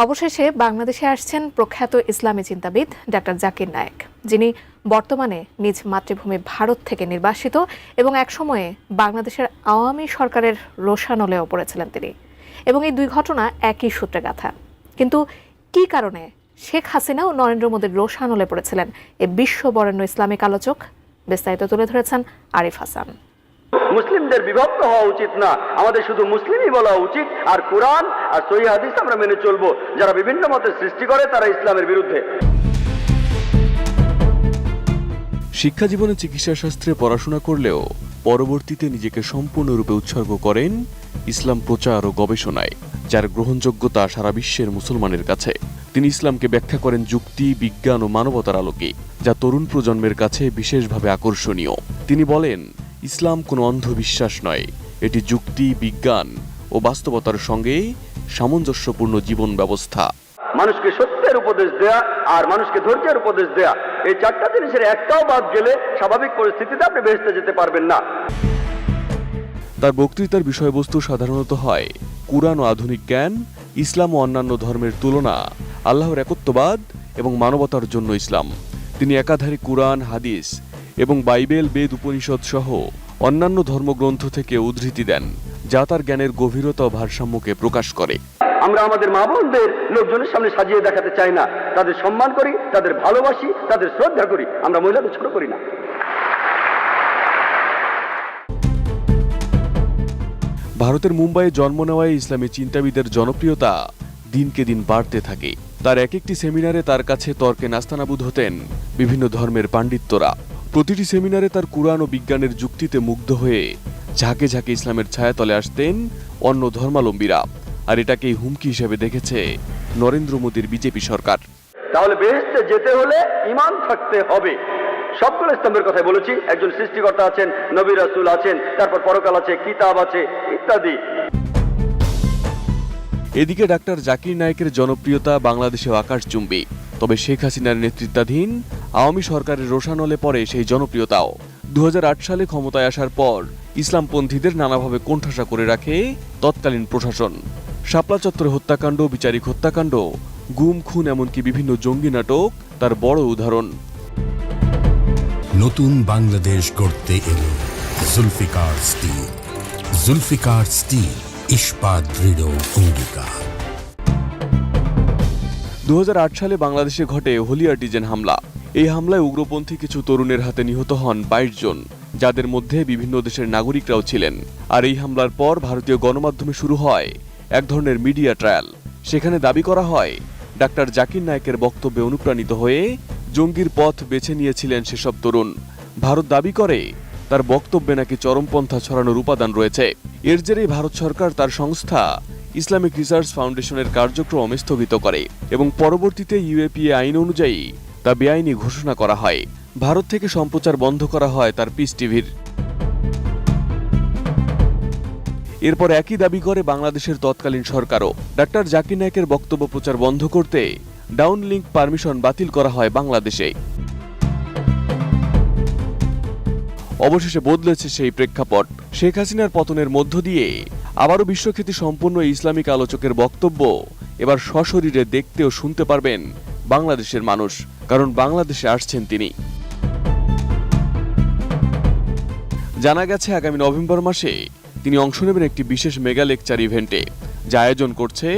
অবশেষে বাংলাদেশে আসছেন প্রখ্যাত ইসলামী চিন্তাবিদ ডাক্তার জাকির নায়েক, যিনি বর্তমানে নিজ মাতৃভূমি ভারত থেকে নির্বাসিত এবং একসময়ে বাংলাদেশের আওয়ামী সরকারের রোষানলেও পড়েছিলেন তিনি। এবং এই দুই ঘটনা একই সূত্রে গাঁথা। কিন্তু কী কারণে শেখ হাসিনা ও নরেন্দ্র মোদীর রোষানলে পড়েছিলেন এই বিশ্ববরেণ্য ইসলামিক আলোচক? বিস্তারিত তুলে ধরেছেন আরিফ হাসান। মুসলিমদের বিভক্ত হওয়া উচিত না, আমাদের শুধু মুসলিমই বলা উচিত, আর কোরআন আর সহিহ হাদিস আমরা মেনে চলবো। যারা বিভিন্ন মতের সৃষ্টি করে তারা ইসলামের বিরুদ্ধে। শিক্ষা জীবনে চিকিৎসা শাস্ত্রে পড়াশোনা করলেও পরবর্তীতে নিজেকে সম্পূর্ণরূপে উৎসর্গ করেন ইসলাম প্রচার ও গবেষণায়, যার গ্রহণযোগ্যতা সারা বিশ্বের মুসলমানের কাছে। তিনি ইসলামকে ব্যাখ্যা করেন যুক্তি, বিজ্ঞান ও মানবতার আলোকে, যা তরুণ প্রজন্মের কাছে বিশেষভাবে আকর্ষণীয়। তিনি বলেন, ইসলাম কোনো অন্ধবিশ্বাস নয়, এটি যুক্তি, বিজ্ঞান ও বাস্তবতার সঙ্গে সামঞ্জস্যপূর্ণ জীবন ব্যবস্থা। মানুষকে সত্যের উপদেশ দেয়া আর মানুষকে ধৈর্যের উপদেশ দেয়া, এই চারটা জিনিসের একটাও বাদ গেলে স্বাভাবিক পরিস্থিতিতে আপনি বেহেশতে যেতে পারবেন না। তার বক্তৃতার বিষয়বস্তু সাধারণত হয় কুরআন ও আধুনিক জ্ঞান, ইসলাম ও অন্যান্য ধর্মের তুলনা, আল্লাহর একত্ববাদ এবং মানবতার জন্য ইসলাম। তিনি একাধারে কুরআন, হাদিস এবং বাইবেল, বেদ, উপনিষদ সহ অন্যান্য ধর্মগ্রন্থ থেকে উদ্ধৃতি দেন, যা তার জ্ঞানের গভীরতা ও ভারসাম্যকে প্রকাশ করে। আমরা আমাদের মা বোনদের লোকজনের সামনে সাজিয়ে দেখাতে চাই না, তাদের সম্মান করি, তাদের ভালোবাসি, তাদের শ্রদ্ধা করি। আমরা মহিলাদের ছোট করি না। ভারতের মুম্বাইয়ে জন্ম নেওয়ায় ইসলামী চিন্তাবিদের জনপ্রিয়তা দিনকে দিন বাড়তে থাকে। তার এক একটি সেমিনারে তার কাছে তর্কে নাস্তানাবুদ হতেন বিভিন্ন ধর্মের পাণ্ডিত্যরা। প্রতিটি সেমিনারে তার কুরআন ও বিজ্ঞানের যুক্তিতে মুগ্ধ হয়ে ঝাঁকে ঝাঁকে ইসলামের ছায়াতলে আসতেন অন্য ধর্মাবলম্বীরা। আর এটাকেই হুমকি হিসেবে দেখেছে নরেন্দ্র মোদীর বিজেপি সরকার। তাহলে বেহেশতে যেতে হলে ঈমান থাকতে হবে। সবগুলো স্তম্ভের কথাই বলেছি। একজন সৃষ্টিকর্তা আছেন, নবী রাসূল আছেন, তারপর পরকাল আছে, কিতাব আছে, ইত্যাদি। এদিকে ডাক্তার জাকির নায়েকের জনপ্রিয়তা বাংলাদেশেও আকাশচুম্বী। তবে শেখ হাসিনার নেতৃত্বাধীন আওয়ামী সরকারের রোষানলে পড়ে সেই জনপ্রিয়তাও। 2008 সালে ক্ষমতায় আসার পর ইসলামপন্থীদের নানাভাবে কোণঠাসা করে রাখে তৎকালীন প্রশাসন। শাপলা চত্বরে হত্যাকাণ্ড, বিচারিক হত্যাকাণ্ড, গুম, খুন, এমনকি বিভিন্ন জঙ্গি নাটক তার বড় উদাহরণ। নতুন বাংলাদেশ গড়তে এলো জুলফিকার স্টিল। জুলফিকার স্টিল, ইস্পাত দৃঢ় অঙ্গীকার। 2008 সালে বাংলাদেশে ঘটে হোলি আর্টিজেন হামলা। এই হামলায় উগ্রপন্থী কিছু তরুণের হাতে নিহত হন 22 জন, যাদের মধ্যে বিভিন্ন দেশের নাগরিকরাও ছিলেন। আর এই হামলার পর ভারতীয় গণমাধ্যমে শুরু হয় এক ধরনের মিডিয়া ট্রায়াল। সেখানে দাবি করা হয় ডাক্তার জাকির নায়েকের বক্তব্যে অনুপ্রাণিত হয়ে জঙ্গির পথ বেছে নিয়েছিলেন সেসব তরুণ। ভারত দাবি করে তার বক্তব্যে নাকি চরমপন্থা ছড়ানোর উপাদান রয়েছে। এর জেরেই ভারত সরকার তার সংস্থা ইসলামিক রিসার্চ ফাউন্ডেশনের কার্যক্রম স্থগিত করে এবং পরবর্তীতে ইউএপিএ আইন অনুযায়ী তা বেআইনি ঘোষণা করা হয়। ভারত থেকে সম্প্রচার বন্ধ করা হয় তার পিস টিভির। এরপর একই দাবি করে বাংলাদেশের তৎকালীন সরকারও। ডাক্তার জাকির নায়েকের বক্তব্য প্রচার বন্ধ করতে ডাউনলিংক পারমিশন বাতিল করা হয় বাংলাদেশে। অবশেষে বদলেছে সেই প্রেক্ষাপট। শেখ হাসিনার পতনের মধ্য দিয়ে আবারও বিশ্বখ্যাতি সম্পন্ন ইসলামিক আলোচকের বক্তব্য এবার সশরীরে দেখতে ও শুনতে পারবেন বাংলাদেশের মানুষ, কারণ বাংলাদেশে আসছেন তিনি। জানা গেছে আগামী নভেম্বর মাসে তিনি অংশ নেবেন একটি বিশেষ মেগা লেকচার ইভেন্টে, যা আয়োজন করছে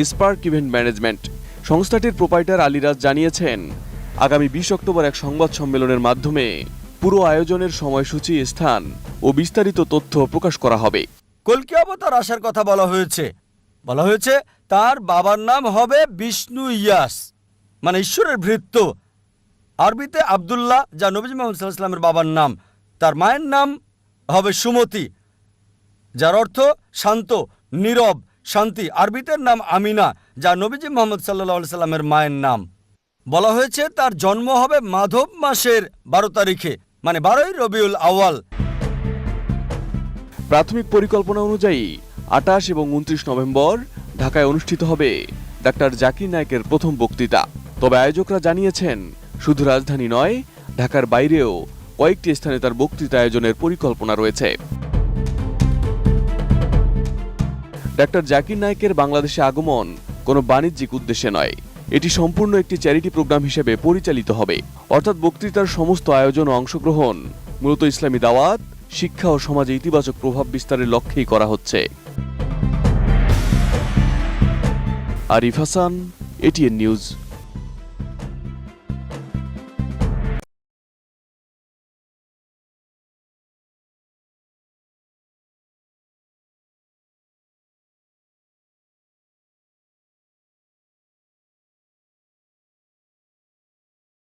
স্পার্ক ইভেন্ট ম্যানেজমেন্ট। সংস্থাটির প্রোপাইটার আলীরাজ জানিয়েছেন, আগামী 20 অক্টোবর এক সংবাদ সম্মেলনের মাধ্যমে পুরো আয়োজনের সময়সূচি, স্থান ও বিস্তারিত তথ্য প্রকাশ করা হবে। কল্কি অবতার আসার কথা বলা হয়েছে তার বাবার নাম হবে বিষ্ণু ইয়াস, মানে ঈশ্বরের ভৃত্য। আরবিতে আব্দুল্লাহ, যা নবী মুহাম্মদ সাল্লাল্লাহু আলাইহি ওয়াসাল্লামের বাবার নাম। তার মায়ের নাম হবে সুমতি, যার অর্থ শান্ত, নীরব, শান্তি। আরবিতে নাম আমিনা, যা নবীজি মুহাম্মদ সাল্লাল্লাহু আলাইহি ওয়াসাল্লামের মায়ের নাম। বলা হয়েছে তার জন্ম হবে মাধব মাসের 12 তারিখে, মানে 12ই রবিউল আউয়াল। প্রাথমিক পরিকল্পনা অনুযায়ী 28 এবং 29 নভেম্বর ঢাকায় অনুষ্ঠিত হবে ডাক্তার জাকির নায়েকের প্রথম বক্তৃতা। তবে আয়োজকরা জানিয়েছেন, শুধু রাজধানী নয়, ঢাকার বাইরেও কয়েকটি স্থানে তার বক্তৃতা আয়োজনের পরিকল্পনা রয়েছে। ডাক্তার জাকির নায়েকের বাংলাদেশে আগমন কোনো বাণিজ্যিক উদ্দেশ্যে নয়। এটি সম্পূর্ণ একটি চ্যারিটি প্রোগ্রাম হিসেবে পরিচালিত হবে, অর্থাৎ বক্তৃতার সমস্ত আয়োজন ও অংশগ্রহণ মূলত ইসলামী দাওয়াত, শিক্ষা ও সমাজে ইতিবাচক প্রভাব বিস্তারের লক্ষ্যেই করা হচ্ছে। Arif Hasan, ATN news.